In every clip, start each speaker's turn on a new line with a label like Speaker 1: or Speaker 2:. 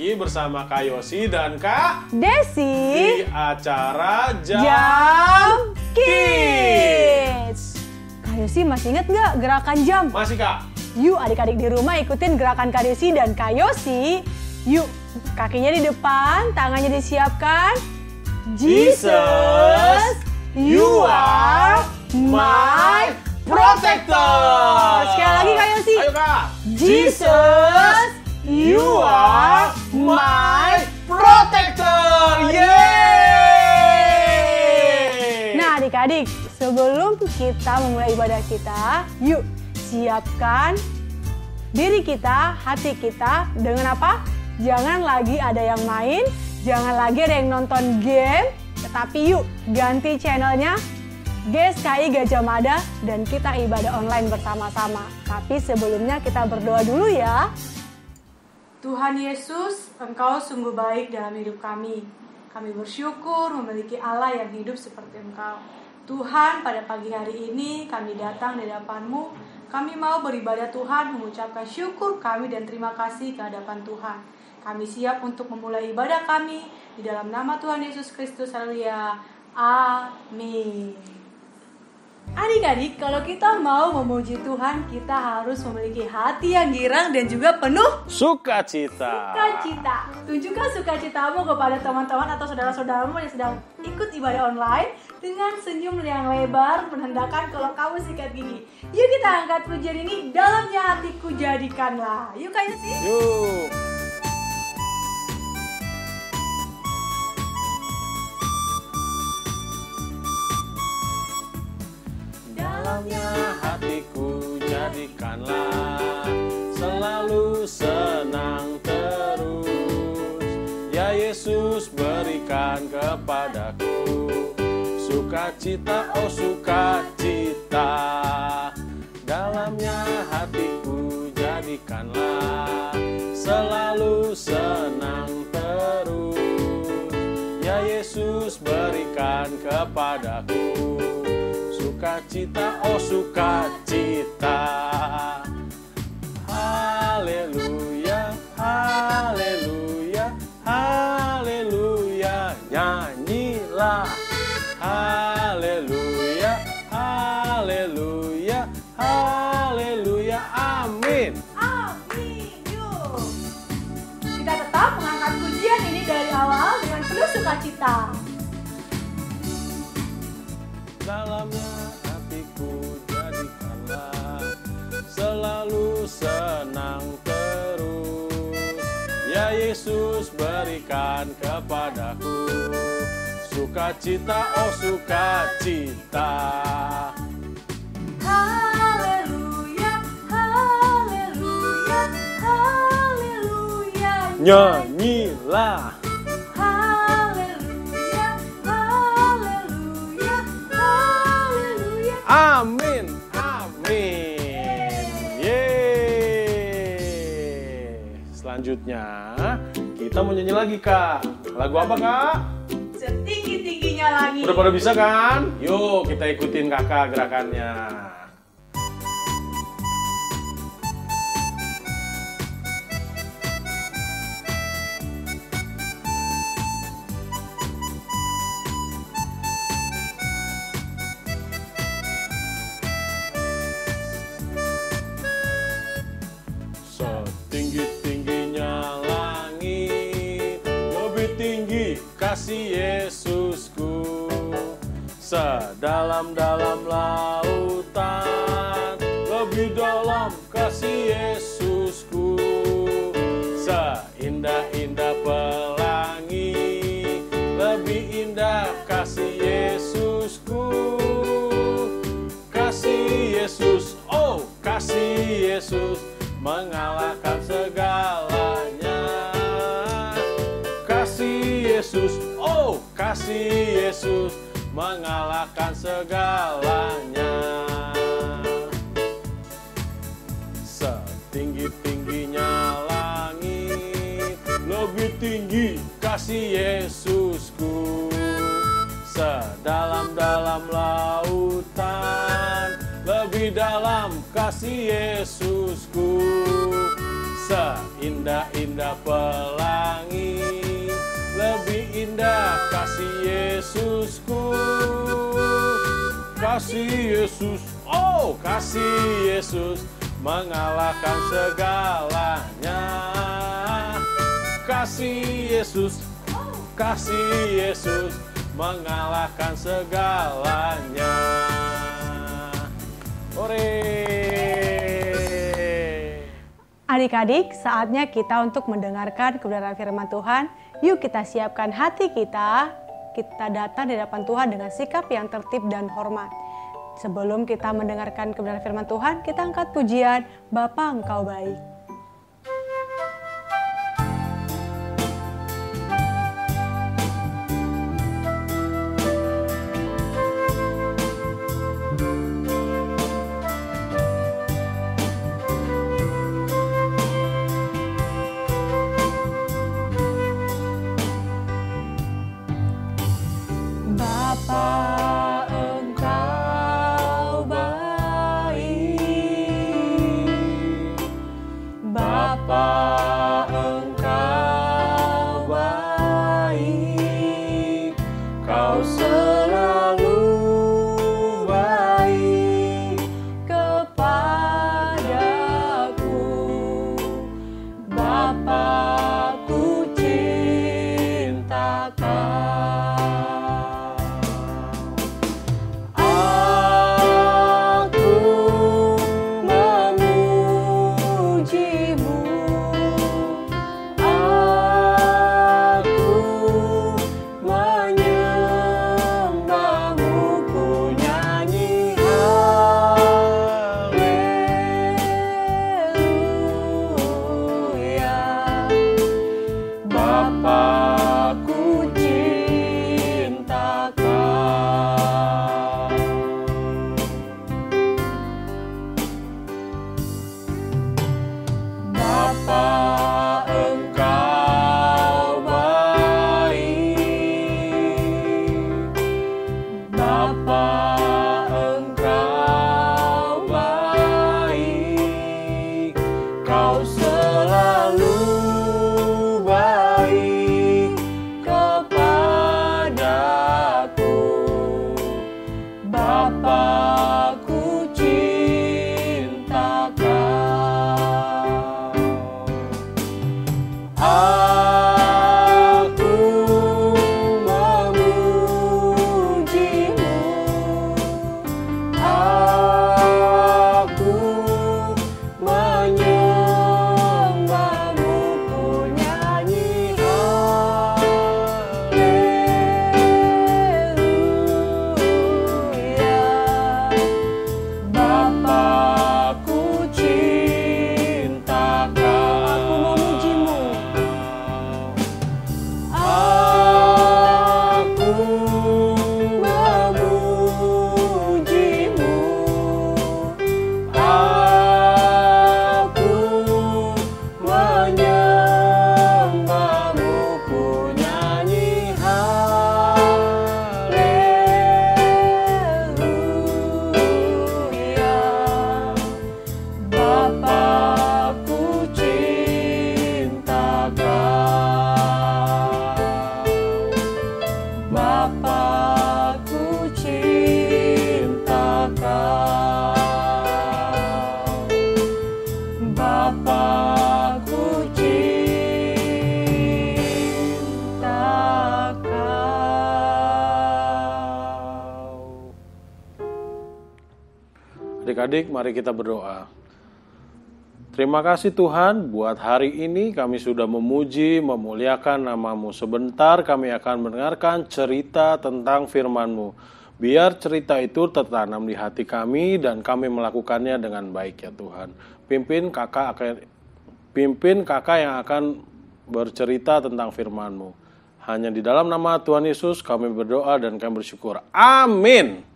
Speaker 1: lagi bersama Kak Yosi dan Kak
Speaker 2: Desi
Speaker 1: di acara
Speaker 2: Jam Kids. Kak Yosi masih ingat nggak gerakan jam?
Speaker 1: Masih Kak?
Speaker 2: Yuk adik-adik di rumah ikutin gerakan Kak Desi dan Kak Yosi. Yuk, kakinya di depan, tangannya disiapkan. Jesus, you are my protector. Sekali lagi Kak Yosi.
Speaker 1: Ayo Kak.
Speaker 2: Jesus, you are my protector.
Speaker 1: Yeay!
Speaker 2: Nah adik-adik, sebelum kita memulai ibadah kita, yuk siapkan diri kita, hati kita dengan apa? Jangan lagi ada yang main, jangan lagi ada yang nonton game, tetapi yuk ganti channelnya GSKI Gajah Mada dan kita ibadah online bersama-sama. Tapi sebelumnya kita berdoa dulu ya. Tuhan Yesus, Engkau sungguh baik dalam hidup kami. Kami bersyukur memiliki Allah yang hidup seperti Engkau. Tuhan, pada pagi hari ini kami datang di hadapan-Mu. Kami mau beribadah Tuhan, mengucapkan syukur kami dan terima kasih ke hadapan Tuhan. Kami siap untuk memulai ibadah kami di dalam nama Tuhan Yesus Kristus. Haleluya. Amin. Adik-adik, kalau kita mau memuji Tuhan, kita harus memiliki hati yang girang dan juga penuh
Speaker 1: Sukacita.
Speaker 2: sukacita. Tunjukkan sukacitamu kepada teman-teman atau saudara-saudaramu yang sedang ikut ibadah online dengan senyum yang lebar menandakan kalau kamu sikat gigi. Yuk kita angkat pujian ini, dalamnya hatiku jadikanlah. Yuk Kak Yosi.
Speaker 1: Yuk. Dalamnya hatiku jadikanlah selalu senang terus. Ya Yesus berikan kepadaku sukacita, oh sukacita. Dalamnya hatiku jadikanlah selalu senang terus. Ya Yesus berikan kepadaku sukacita, oh sukacita. Haleluya, haleluya, haleluya. Nyanyilah. Haleluya, haleluya, haleluya. Amin.
Speaker 2: Amin. Yuk. Kita tetap mengangkat pujian ini dari awal dengan penuh sukacita.
Speaker 1: Dalamnya hatiku jadikanlah selalu senang terus. Ya Yesus berikan kepadaku sukacita, oh sukacita.
Speaker 2: Haleluya, haleluya, haleluya.
Speaker 1: Nyanyilah.
Speaker 2: Haleluya, haleluya, haleluya.
Speaker 1: Amin, amin. Yeay. Selanjutnya kita mau nyanyi lagi Kak. Lagu apa Kak?
Speaker 2: Setinggi-tingginya lagi.
Speaker 1: Udah pada bisa kan? Yuk kita ikutin kakak gerakannya. Setinggi-tingginya langit, lebih tinggi kasih Yesusku. Sedalam-dalam lautan, lebih dalam kasih Yesusku. Seindah-indah pelangi, lebih indah kasih Yesusku. Kasih Yesus, oh kasih Yesus mengalahkan segalanya. Kasih Yesus, oh kasih Yesus mengalahkan segalanya. Setinggi-tingginya langit, lebih tinggi kasih Yesusku. Sedalam-dalam lautan, lebih dalam kasih Yesusku. seindah-indah pelangi, lebih indah kasih Yesusku. Kasih Yesus, oh kasih Yesus mengalahkan segalanya. Kasih Yesus mengalahkan segalanya. Hore!
Speaker 2: Adik-adik, saatnya kita untuk mendengarkan kebenaran firman Tuhan. Yuk kita siapkan hati kita. Kita datang di hadapan Tuhan dengan sikap yang tertib dan hormat. Sebelum kita mendengarkan kebenaran firman Tuhan, kita angkat pujian, Bapa Engkau baik.
Speaker 1: Adik-adik, mari kita berdoa. Terima kasih Tuhan, buat hari ini kami sudah memuji, memuliakan nama-Mu. Sebentar kami akan mendengarkan cerita tentang firman-Mu. Biar cerita itu tertanam di hati kami dan kami melakukannya dengan baik ya Tuhan. Pimpin kakak yang akan bercerita tentang firman-Mu. Hanya di dalam nama Tuhan Yesus kami berdoa dan kami bersyukur. Amin.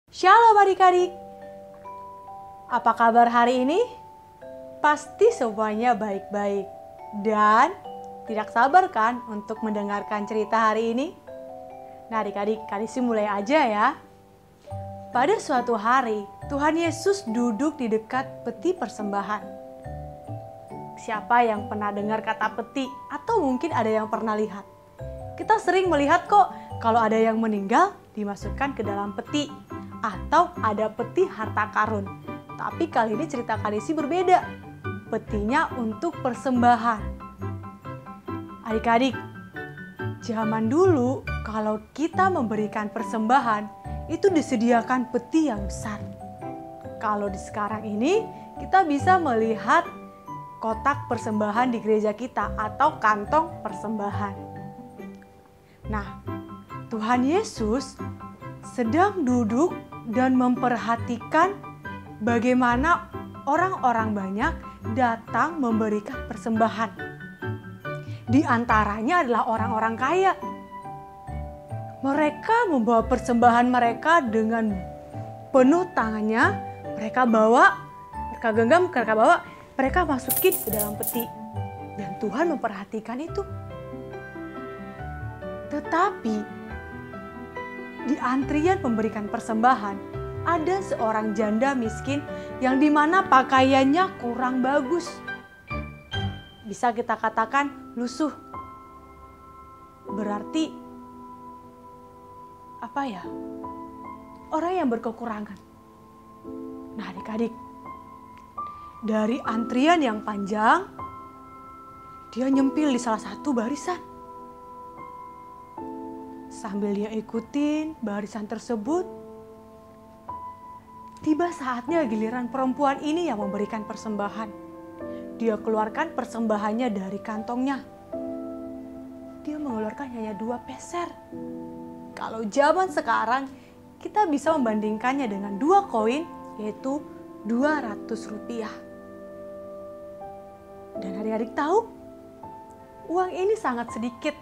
Speaker 2: Shalom adik-adik. Apa kabar hari ini? Pasti semuanya baik-baik. Dan tidak sabar kan untuk mendengarkan cerita hari ini? Nah adik-adik, Kalisi mulai aja ya. Pada suatu hari, Tuhan Yesus duduk di dekat peti persembahan. Siapa yang pernah dengar kata peti? Atau mungkin ada yang pernah lihat? Kita sering melihat kok kalau ada yang meninggal dimasukkan ke dalam peti. Atau ada peti harta karun. Tapi kali ini cerita Kadesi berbeda. Petinya untuk persembahan. Adik-adik, zaman dulu kalau kita memberikan persembahan, itu disediakan peti yang besar. Kalau di sekarang ini, kita bisa melihat kotak persembahan di gereja kita atau kantong persembahan. Nah, Tuhan Yesus sedang duduk dan memperhatikan bagaimana orang-orang banyak datang memberikan persembahan. Di antaranya adalah orang-orang kaya. Mereka membawa persembahan mereka dengan penuh tangannya. Mereka genggam, mereka masukin ke dalam peti. Dan Tuhan memperhatikan itu. Tetapi di antrian memberikan persembahan, ada seorang janda miskin yang dimana pakaiannya kurang bagus. Bisa kita katakan lusuh. Berarti apa ya? Orang yang berkekurangan. Nah adik-adik, dari antrian yang panjang, dia nyempil di salah satu barisan. Sambil dia ikutin barisan tersebut, tiba saatnya giliran perempuan ini yang memberikan persembahan. Dia keluarkan persembahannya dari kantongnya. Dia mengeluarkan hanya 2 peser. Kalau zaman sekarang, kita bisa membandingkannya dengan 2 koin, yaitu 200 rupiah. Dan adik-adik tahu, uang ini sangat sedikit.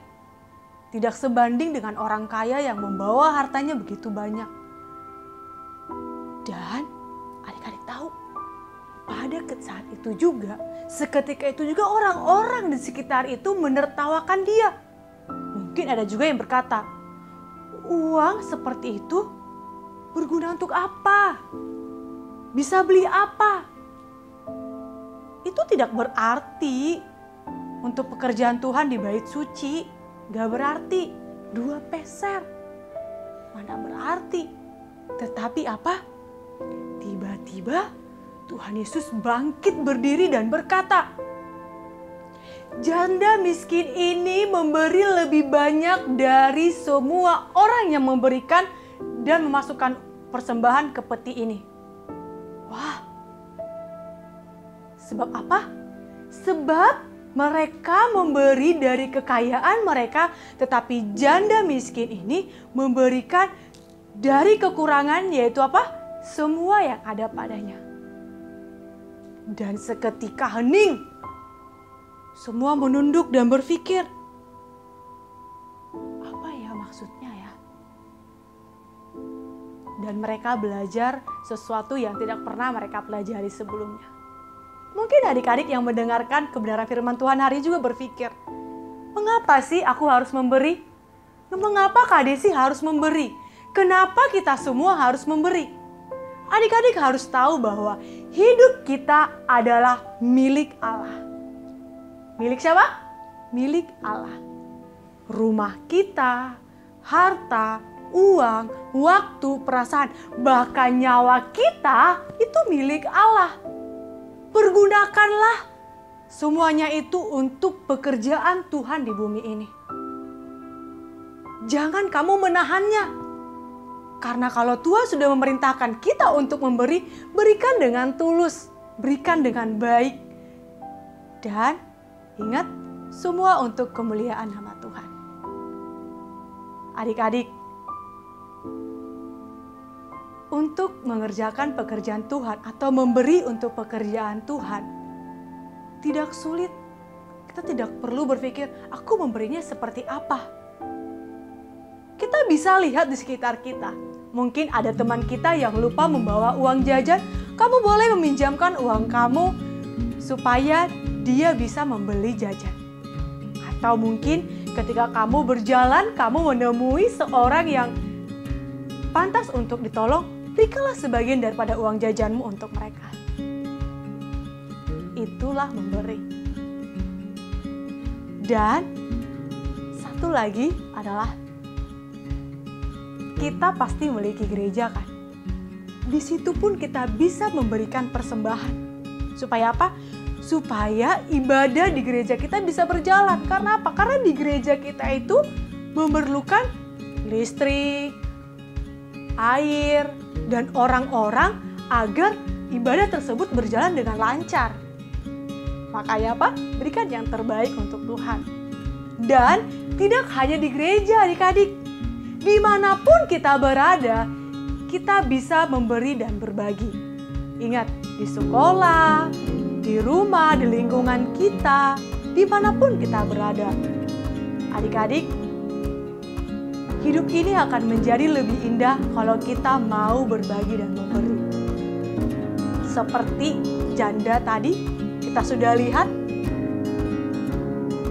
Speaker 2: Tidak sebanding dengan orang kaya yang membawa hartanya begitu banyak. Dan adik-adik tahu, pada saat itu juga, seketika itu juga orang-orang di sekitar itu menertawakan dia. Mungkin ada juga yang berkata, uang seperti itu berguna untuk apa? Bisa beli apa? Itu tidak berarti untuk pekerjaan Tuhan di bait suci. Gak berarti 2 peser. Mana berarti. Tetapi apa? Tiba-tiba Tuhan Yesus bangkit berdiri dan berkata, janda miskin ini memberi lebih banyak dari semua orang yang memberikan dan memasukkan persembahan ke peti ini. Wah, sebab apa? Sebab mereka memberi dari kekayaan mereka, tetapi janda miskin ini memberikan dari kekurangan, yaitu apa? Semua yang ada padanya. Dan seketika hening, semua menunduk dan berpikir, apa ya maksudnya ya? Dan mereka belajar sesuatu yang tidak pernah mereka pelajari sebelumnya. Mungkin adik-adik yang mendengarkan kebenaran firman Tuhan hari ini juga berpikir, mengapa sih aku harus memberi? Mengapa Kak Desi harus memberi? Kenapa kita semua harus memberi? Adik-adik harus tahu bahwa hidup kita adalah milik Allah. Milik siapa? Milik Allah. Rumah kita, harta, uang, waktu, perasaan, bahkan nyawa kita itu milik Allah. Pergunakanlah semuanya itu untuk pekerjaan Tuhan di bumi ini. Jangan kamu menahannya. Karena kalau Tuhan sudah memerintahkan kita untuk memberi, berikan dengan tulus, berikan dengan baik. Dan ingat, semua untuk kemuliaan nama Tuhan. Adik-adik, untuk mengerjakan pekerjaan Tuhan atau memberi untuk pekerjaan Tuhan tidak sulit. Kita tidak perlu berpikir, aku memberinya seperti apa. Kita bisa lihat di sekitar kita. Mungkin ada teman kita yang lupa membawa uang jajan. Kamu boleh meminjamkan uang kamu supaya dia bisa membeli jajan. Atau mungkin ketika kamu berjalan, kamu menemui seorang yang pantas untuk ditolong. berikanlah sebagian daripada uang jajanmu untuk mereka. Itulah memberi. Dan satu lagi adalah kita pasti memiliki gereja kan. Di situ pun kita bisa memberikan persembahan. Supaya apa? Supaya ibadah di gereja kita bisa berjalan. Karena apa? Karena di gereja kita itu memerlukan listrik, air, dan orang-orang agar ibadah tersebut berjalan dengan lancar. Makanya apa? Berikan yang terbaik untuk Tuhan. Dan tidak hanya di gereja adik-adik. Dimanapun kita berada, kita bisa memberi dan berbagi. Ingat, di sekolah, di rumah, di lingkungan kita, dimanapun kita berada. Adik-adik, hidup ini akan menjadi lebih indah kalau kita mau berbagi dan memberi. Seperti janda tadi, kita sudah lihat,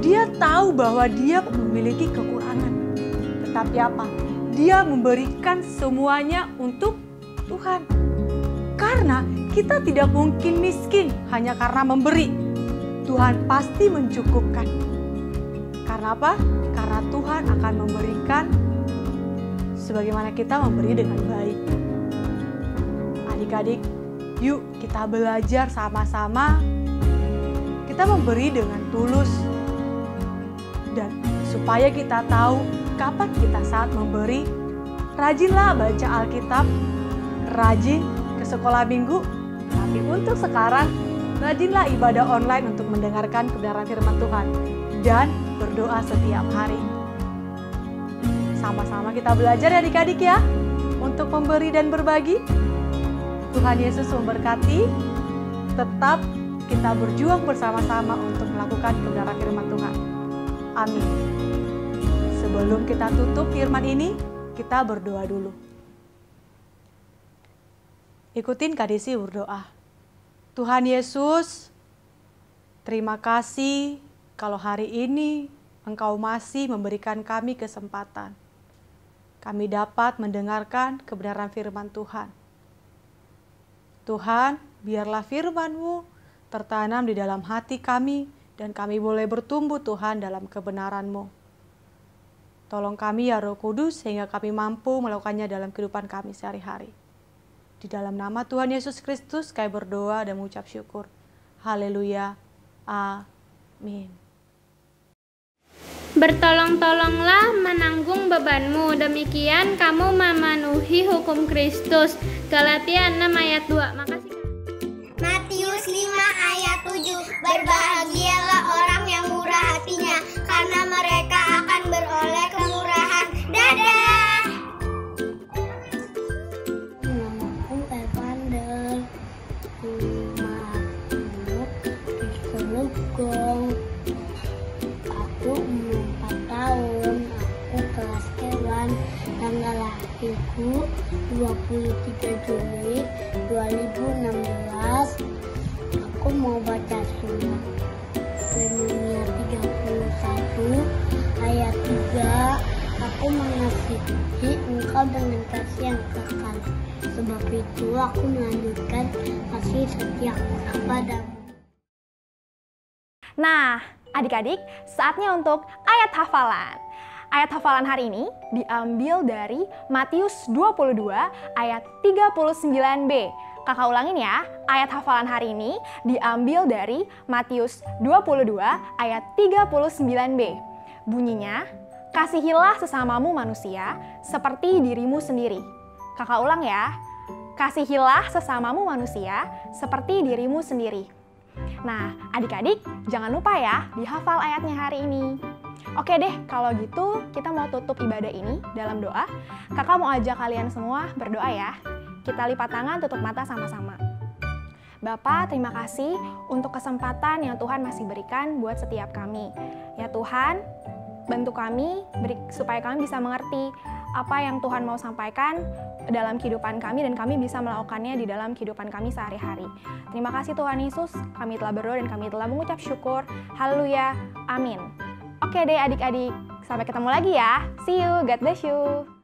Speaker 2: dia tahu bahwa dia memiliki kekurangan. Tetapi apa? Dia memberikan semuanya untuk Tuhan. Karena kita tidak mungkin miskin hanya karena memberi. Tuhan pasti mencukupkan. Karena apa? Karena Tuhan akan memberikan sebagaimana kita memberi dengan baik. Adik-adik, yuk kita belajar sama-sama. Kita memberi dengan tulus. Dan supaya kita tahu kapan kita saat memberi, rajinlah baca Alkitab, rajin ke sekolah minggu, tapi untuk sekarang, rajinlah ibadah online untuk mendengarkan kebenaran firman Tuhan dan berdoa setiap hari. Sama-sama kita belajar ya adik-adik ya, untuk memberi dan berbagi. Tuhan Yesus memberkati, tetap kita berjuang bersama-sama untuk melakukan kebenaran firman Tuhan. Amin. Sebelum kita tutup firman ini, kita berdoa dulu. Ikutin Kak Desi berdoa. Tuhan Yesus, terima kasih kalau hari ini Engkau masih memberikan kami kesempatan. Kami dapat mendengarkan kebenaran firman Tuhan. Tuhan, biarlah firman-Mu tertanam di dalam hati kami dan kami boleh bertumbuh Tuhan dalam kebenaran-Mu. Tolong kami ya Roh Kudus sehingga kami mampu melakukannya dalam kehidupan kami sehari-hari. Di dalam nama Tuhan Yesus Kristus kami berdoa dan mengucap syukur. Haleluya. Amin.
Speaker 3: Bertolong-tolonglah menanggung bebanmu, demikian kamu memenuhi hukum Kristus. Galatia 6 ayat 2. Makasih.
Speaker 4: Matius 5 ayat 7. Berbahagialah orang yang murah hatinya, karena mereka akan beroleh kemurahan. Dadah.
Speaker 5: Namaku Evander, umur di Kelugong. Aku umur 4 tahun. Aku kelas hewan. Tanggal lahirku 23 Juli 2016. Aku mau baca surat Yeremia 31 ayat 3. Aku mengasihi engkau dengan kasih yang kekal. Sebab itu aku melanjutkan kasih setia kepadamu.
Speaker 6: Nah, adik-adik, saatnya untuk ayat hafalan. Ayat hafalan hari ini diambil dari Matius 22 ayat 39b. Kakak ulangin ya, ayat hafalan hari ini diambil dari Matius 22 ayat 39b. Bunyinya, kasihilah sesamamu manusia seperti dirimu sendiri. Kakak ulang ya, kasihilah sesamamu manusia seperti dirimu sendiri. Nah, adik-adik jangan lupa ya dihafal ayatnya hari ini. Oke deh, kalau gitu kita mau tutup ibadah ini dalam doa. Kakak mau ajak kalian semua berdoa ya. Kita lipat tangan, tutup mata sama-sama. Bapa, terima kasih untuk kesempatan yang Tuhan masih berikan buat setiap kami. Ya Tuhan, bantu kami supaya kami bisa mengerti apa yang Tuhan mau sampaikan dalam kehidupan kami dan kami bisa melakukannya di dalam kehidupan kami sehari-hari. Terima kasih Tuhan Yesus, kami telah berdoa dan kami telah mengucap syukur. Haleluya, amin. Oke deh adik-adik, sampai ketemu lagi ya. See you, God bless you.